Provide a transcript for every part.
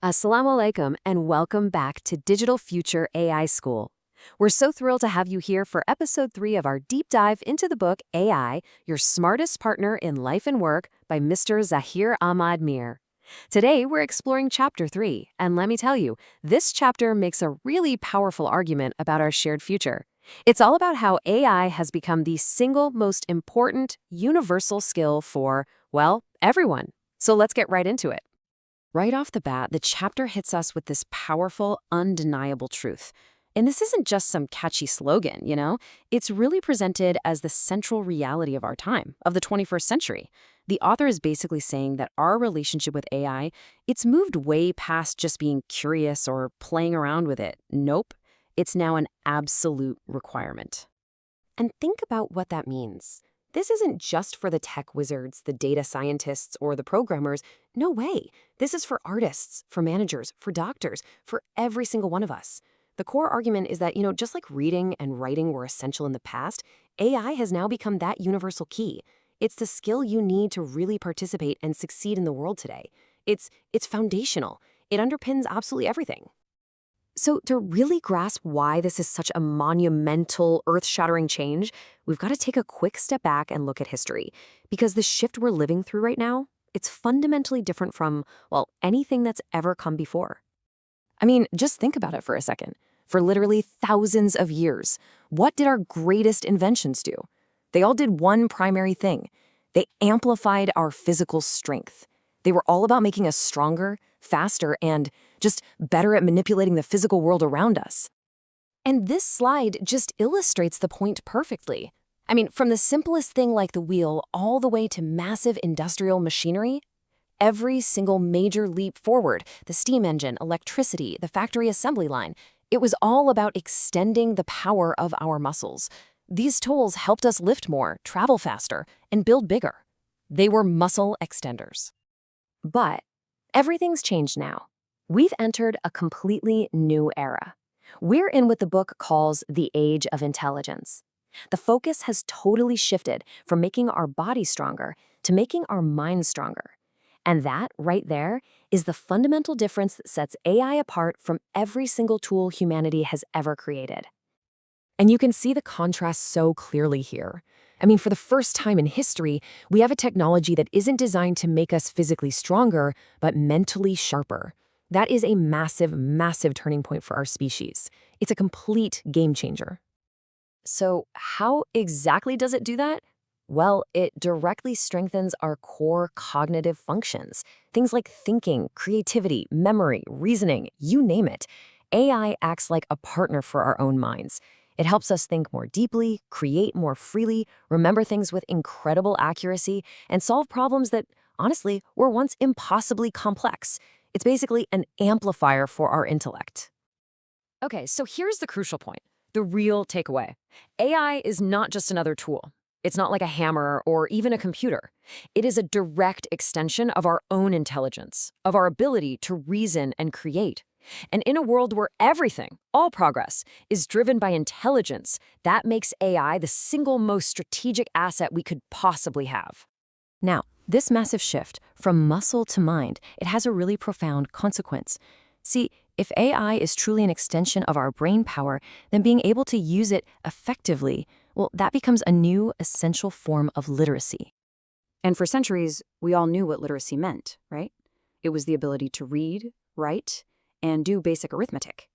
Assalamu alaikum and welcome back to Digital Future AI School. We're so thrilled to have you here for episode 3 of our deep dive into the book AI, Your Smartest Partner in Life and Work by Mr. Zahir Ahmad Mir. Today, we're exploring chapter 3, and let me tell you, this chapter makes a really powerful argument about our shared future. It's all about how AI has become the single most important, universal skill for, well, everyone. So let's get right into it. Right off the bat, the chapter hits us with this powerful, undeniable truth. And this isn't just some catchy slogan. It's really presented as the central reality of our time, of the 21st century. The author is basically saying that our relationship with AI, it's moved way past just being curious or playing around with it. Nope, it's now an absolute requirement. And think about what that means. This isn't just for the tech wizards, the data scientists, or the programmers. No way. This is for artists, for managers, for doctors, for every single one of us. The core argument is that, just like reading and writing were essential in the past, AI has now become that universal key. It's the skill you need to really participate and succeed in the world today. It's foundational. It underpins absolutely everything. So to really grasp why this is such a monumental, earth-shattering change, we've got to take a quick step back and look at history. Because the shift we're living through right now, it's fundamentally different from, well, anything that's ever come before. I mean, just think about it for a second. For literally thousands of years, what did our greatest inventions do? They all did one primary thing. They amplified our physical strength. They were all about making us stronger, faster, and just better at manipulating the physical world around us. And this slide just illustrates the point perfectly. I mean, from the simplest thing like the wheel all the way to massive industrial machinery, every single major leap forward, the steam engine, electricity, the factory assembly line, it was all about extending the power of our muscles. These tools helped us lift more, travel faster, and build bigger. They were muscle extenders. But everything's changed now. We've entered a completely new era. We're in what the book calls the age of intelligence. The focus has totally shifted from making our bodies stronger to making our minds stronger. And that, right there, is the fundamental difference that sets AI apart from every single tool humanity has ever created. And you can see the contrast so clearly here. I mean, for the first time in history, we have a technology that isn't designed to make us physically stronger, but mentally sharper. That is a massive, massive turning point for our species. It's a complete game changer. So how exactly does it do that? Well, it directly strengthens our core cognitive functions. Things like thinking, creativity, memory, reasoning, you name it. AI acts like a partner for our own minds. It helps us think more deeply, create more freely, remember things with incredible accuracy, and solve problems that, honestly, were once impossibly complex. It's basically an amplifier for our intellect. Okay, so here's the crucial point, the real takeaway. AI is not just another tool. It's not like a hammer or even a computer. It is a direct extension of our own intelligence, of our ability to reason and create. And in a world where everything, all progress, is driven by intelligence, that makes AI the single most strategic asset we could possibly have. Now, this massive shift from muscle to mind, it has a really profound consequence. See, if AI is truly an extension of our brain power, then being able to use it effectively, well, that becomes a new, essential form of literacy. And for centuries, we all knew what literacy meant, right? It was the ability to read, write, and do basic arithmetic.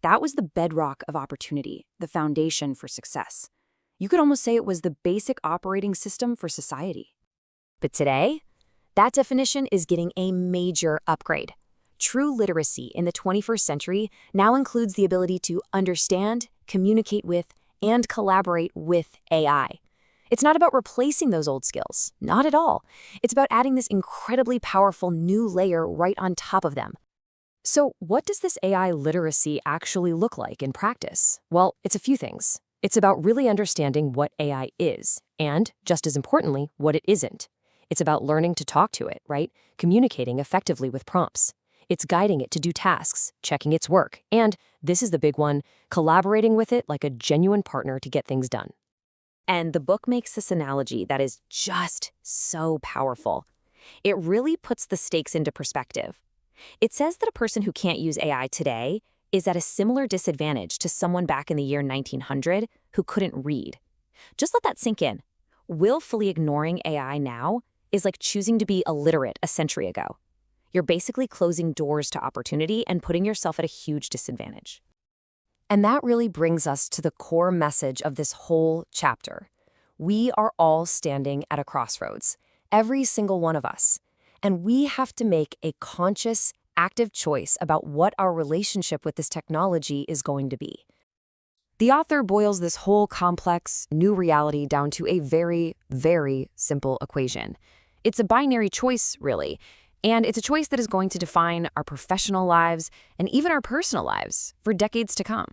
That was the bedrock of opportunity, the foundation for success. You could almost say it was the basic operating system for society. But today, that definition is getting a major upgrade. True literacy in the 21st century now includes the ability to understand, communicate with, and collaborate with AI. It's not about replacing those old skills, not at all. It's about adding this incredibly powerful new layer right on top of them. So what does this AI literacy actually look like in practice? Well, it's a few things. It's about really understanding what AI is, and, just as importantly, what it isn't. It's about learning to talk to it, right? Communicating effectively with prompts. It's guiding it to do tasks, checking its work, and, this is the big one, collaborating with it like a genuine partner to get things done. And the book makes this analogy that is just so powerful. It really puts the stakes into perspective. It says that a person who can't use AI today is at a similar disadvantage to someone back in the year 1900 who couldn't read. Just let that sink in. Willfully ignoring AI now is like choosing to be illiterate a century ago. You're basically closing doors to opportunity and putting yourself at a huge disadvantage. And that really brings us to the core message of this whole chapter. We are all standing at a crossroads, every single one of us, and we have to make a conscious, active choice about what our relationship with this technology is going to be. The author boils this whole complex, new reality down to a very, very simple equation. It's a binary choice, really, and it's a choice that is going to define our professional lives and even our personal lives for decades to come.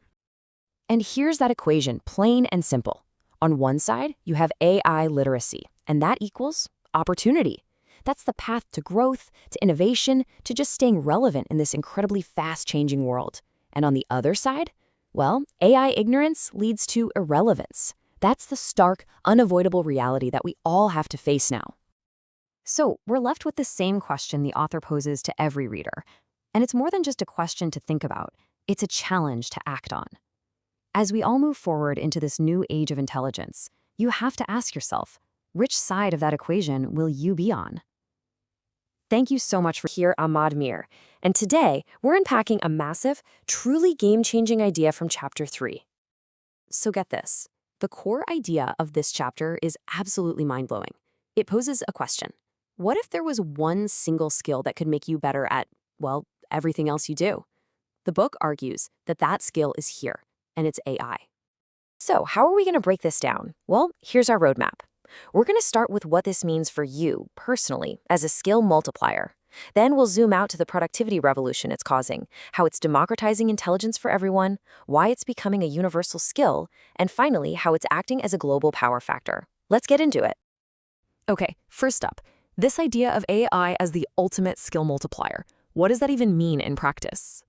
And here's that equation, plain and simple. On one side, you have AI literacy, and that equals opportunity. That's the path to growth, to innovation, to just staying relevant in this incredibly fast-changing world. And on the other side, well, AI ignorance leads to irrelevance. That's the stark, unavoidable reality that we all have to face now. So we're left with the same question the author poses to every reader. And it's more than just a question to think about. It's a challenge to act on. As we all move forward into this new age of intelligence, you have to ask yourself, which side of that equation will you be on? Thank you so much for here, Ahmad Mir. And today, we're unpacking a massive, truly game-changing idea from Chapter 3. So get this. The core idea of this chapter is absolutely mind-blowing. It poses a question. What if there was one single skill that could make you better at, well, everything else you do? The book argues that that skill is here, and it's AI. So how are we going to break this down? Well, here's our roadmap. We're going to start with what this means for you, personally, as a skill multiplier. Then we'll zoom out to the productivity revolution it's causing, how it's democratizing intelligence for everyone, why it's becoming a universal skill, and finally, how it's acting as a global power factor. Let's get into it. Okay, first up, this idea of AI as the ultimate skill multiplier. What does that even mean in practice?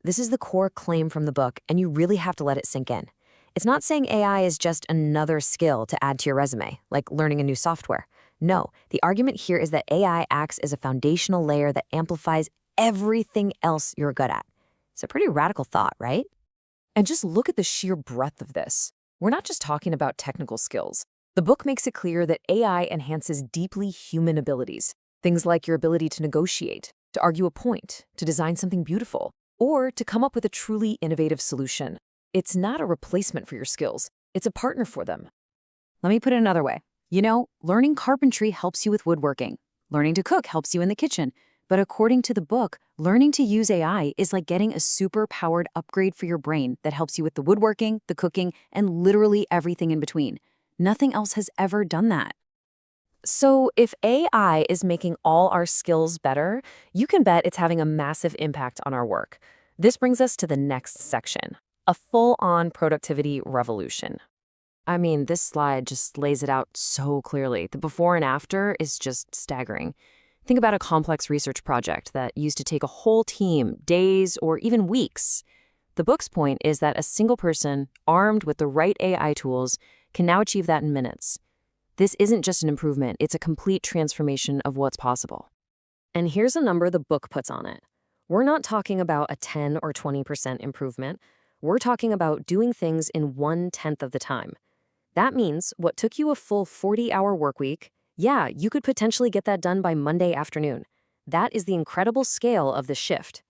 This is the core claim from the book, and you really have to let it sink in. It's not saying AI is just another skill to add to your resume, like learning a new software. No, the argument here is that AI acts as a foundational layer that amplifies everything else you're good at. It's a pretty radical thought, right? And just look at the sheer breadth of this. We're not just talking about technical skills. The book makes it clear that AI enhances deeply human abilities, things like your ability to negotiate, to argue a point, to design something beautiful, or to come up with a truly innovative solution. It's not a replacement for your skills. It's a partner for them. Let me put it another way. You know, learning carpentry helps you with woodworking. Learning to cook helps you in the kitchen. But according to the book, learning to use AI is like getting a super-powered upgrade for your brain that helps you with the woodworking, the cooking, and literally everything in between. Nothing else has ever done that. So if AI is making all our skills better, you can bet it's having a massive impact on our work. This brings us to the next section. A full-on productivity revolution. I mean, this slide just lays it out so clearly. The before and after is just staggering. Think about a complex research project that used to take a whole team, days, or even weeks. The book's point is that a single person, armed with the right AI tools, can now achieve that in minutes. This isn't just an improvement, it's a complete transformation of what's possible. And here's a number the book puts on it. We're not talking about a 10 or 20% improvement. We're talking about doing things in 1/10 of the time. That means what took you a full 40-hour work week, yeah, you could potentially get that done by Monday afternoon. That is the incredible scale of the shift.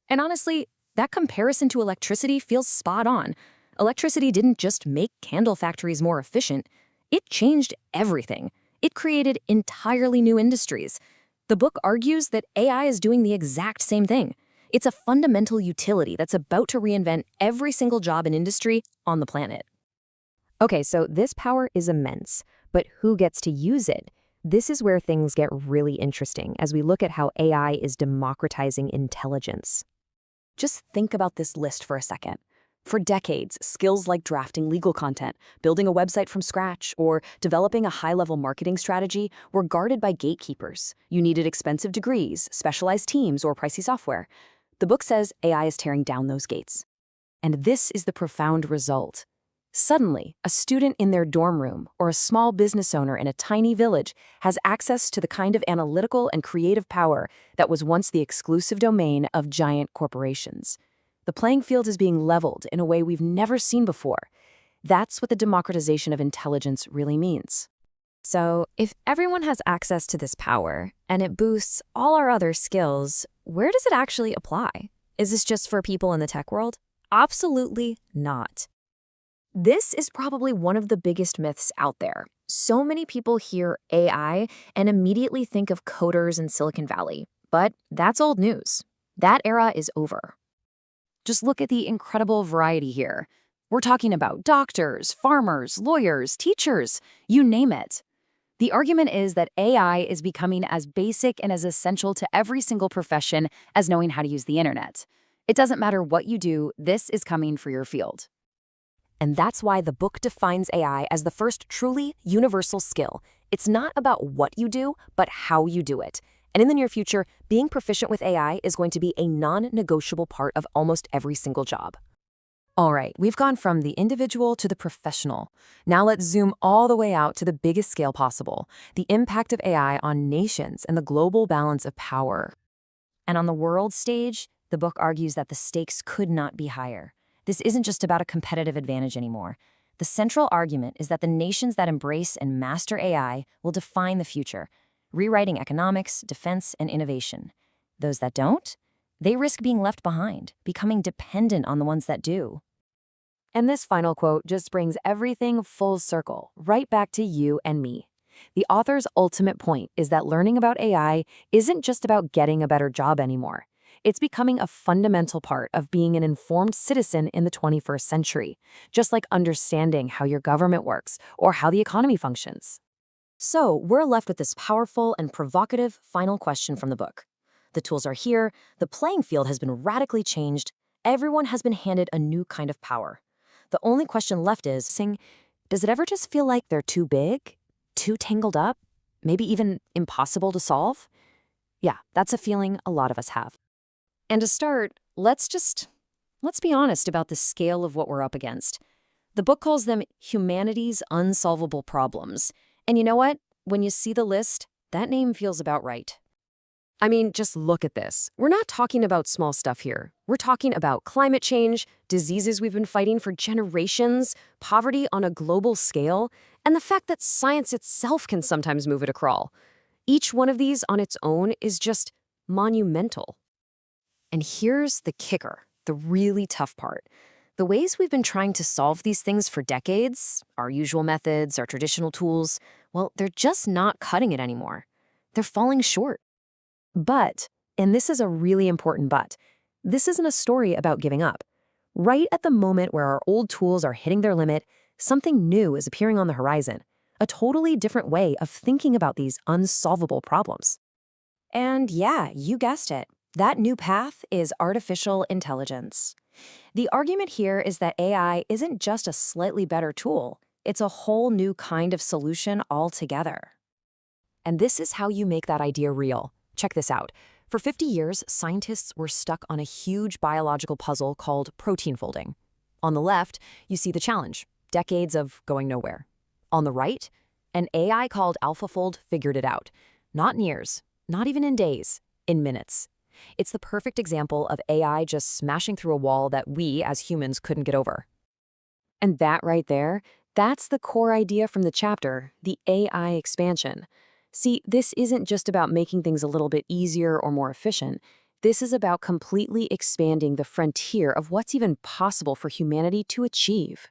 And honestly, that comparison to electricity feels spot on. Electricity didn't just make candle factories more efficient, it changed everything. It created entirely new industries. The book argues that AI is doing the exact same thing. It's a fundamental utility that's about to reinvent every single job and industry on the planet. Okay, so this power is immense, but who gets to use it? This is where things get really interesting as we look at how AI is democratizing intelligence. Just think about this list for a second. For decades, skills like drafting legal content, building a website from scratch, or developing a high-level marketing strategy were guarded by gatekeepers. You needed expensive degrees, specialized teams, or pricey software. The book says AI is tearing down those gates. And this is the profound result. Suddenly, a student in their dorm room or a small business owner in a tiny village has access to the kind of analytical and creative power that was once the exclusive domain of giant corporations. The playing field is being leveled in a way we've never seen before. That's what the democratization of intelligence really means. So, if everyone has access to this power, and it boosts all our other skills, where does it actually apply? Is this just for people in the tech world? Absolutely not. This is probably one of the biggest myths out there. So many people hear AI and immediately think of coders in Silicon Valley. But that's old news. That era is over. Just look at the incredible variety here. We're talking about doctors, farmers, lawyers, teachers, you name it. The argument is that AI is becoming as basic and as essential to every single profession as knowing how to use the internet. It doesn't matter what you do, this is coming for your field. And that's why the book defines AI as the first truly universal skill. It's not about what you do, but how you do it. And in the near future, being proficient with AI is going to be a non-negotiable part of almost every single job. All right, we've gone from the individual to the professional. Now let's zoom all the way out to the biggest scale possible, the impact of AI on nations and the global balance of power. And on the world stage, the book argues that the stakes could not be higher. This isn't just about a competitive advantage anymore. The central argument is that the nations that embrace and master AI will define the future, rewriting economics, defense, and innovation. Those that don't, they risk being left behind, becoming dependent on the ones that do. And this final quote just brings everything full circle, right back to you and me. The author's ultimate point is that learning about AI isn't just about getting a better job anymore. It's becoming a fundamental part of being an informed citizen in the 21st century, just like understanding how your government works or how the economy functions. So, we're left with this powerful and provocative final question from the book. The tools are here, the playing field has been radically changed, everyone has been handed a new kind of power. The only question left is, does it ever just feel like they're too big, too tangled up, maybe even impossible to solve? Yeah, that's a feeling a lot of us have. And to start, let's be honest about the scale of what we're up against. The book calls them humanity's unsolvable problems. And you know what? When you see the list, that name feels about right. I mean, just look at this. We're not talking about small stuff here. We're talking about climate change, diseases we've been fighting for generations, poverty on a global scale, and the fact that science itself can sometimes move at a crawl. Each one of these on its own is just monumental. And here's the kicker, the really tough part. The ways we've been trying to solve these things for decades, our usual methods, our traditional tools, well, they're just not cutting it anymore. They're falling short. But, and this is a really important but, this isn't a story about giving up. Right at the moment where our old tools are hitting their limit, something new is appearing on the horizon, a totally different way of thinking about these unsolvable problems. And yeah, you guessed it. That new path is artificial intelligence. The argument here is that AI isn't just a slightly better tool, it's a whole new kind of solution altogether. And this is how you make that idea real. Check this out. For 50 years, scientists were stuck on a huge biological puzzle called protein folding. On the left, you see the challenge, decades of going nowhere. On the right, an AI called AlphaFold figured it out. Not in years, not even in days, in minutes. It's the perfect example of AI just smashing through a wall that we, as humans, couldn't get over. And that right there, that's the core idea from the chapter, the AI expansion. See, this isn't just about making things a little bit easier or more efficient. This is about completely expanding the frontier of what's even possible for humanity to achieve.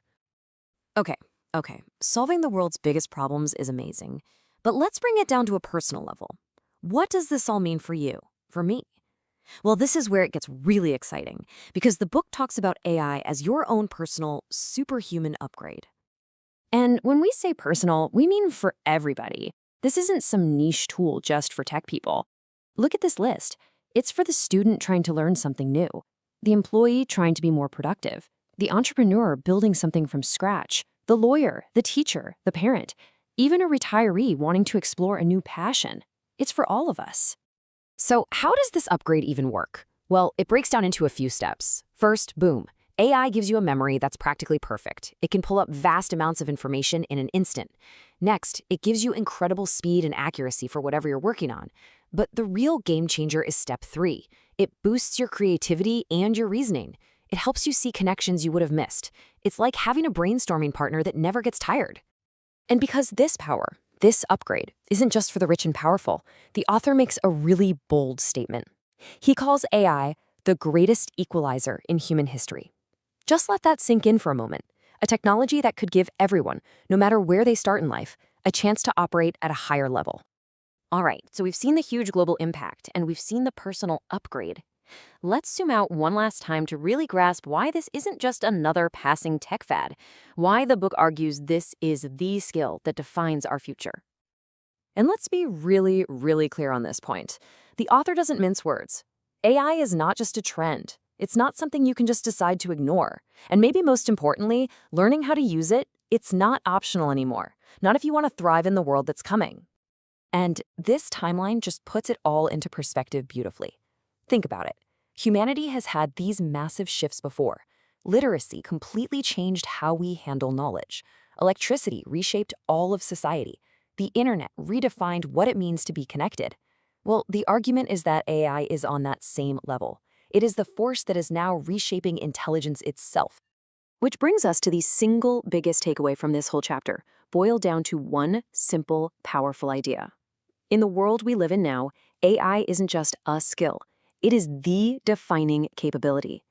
Okay, solving the world's biggest problems is amazing. But let's bring it down to a personal level. What does this all mean for you, for me? Well, this is where it gets really exciting, because the book talks about AI as your own personal, superhuman upgrade. And when we say personal, we mean for everybody. This isn't some niche tool just for tech people. Look at this list. It's for the student trying to learn something new, the employee trying to be more productive, the entrepreneur building something from scratch, the lawyer, the teacher, the parent, even a retiree wanting to explore a new passion. It's for all of us. So how does this upgrade even work? Well, it breaks down into a few steps. First, boom, AI gives you a memory that's practically perfect. It can pull up vast amounts of information in an instant. Next, it gives you incredible speed and accuracy for whatever you're working on. But the real game changer is step 3. It boosts your creativity and your reasoning. It helps you see connections you would have missed. It's like having a brainstorming partner that never gets tired. And because this power, this upgrade, isn't just for the rich and powerful, the author makes a really bold statement. He calls AI the greatest equalizer in human history. Just let that sink in for a moment. A technology that could give everyone, no matter where they start in life, a chance to operate at a higher level. All right, so we've seen the huge global impact and we've seen the personal upgrade. Let's zoom out one last time to really grasp why this isn't just another passing tech fad, why the book argues this is the skill that defines our future. And let's be really, really clear on this point. The author doesn't mince words. AI is not just a trend. It's not something you can just decide to ignore. And maybe most importantly, learning how to use it, it's not optional anymore. Not if you want to thrive in the world that's coming. And this timeline just puts it all into perspective beautifully. Think about it. Humanity has had these massive shifts before. Literacy completely changed how we handle knowledge. Electricity reshaped all of society. The internet redefined what it means to be connected. Well, the argument is that AI is on that same level. It is the force that is now reshaping intelligence itself. Which brings us to the single biggest takeaway from this whole chapter, boiled down to one simple, powerful idea. In the world we live in now, AI isn't just a skill. It is the defining capability.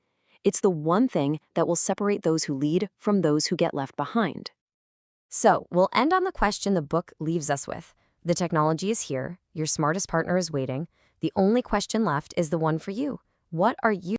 It's the one thing that will separate those who lead from those who get left behind. So, we'll end on the question the book leaves us with. The technology is here, your smartest partner is waiting. The only question left is the one for you. What are you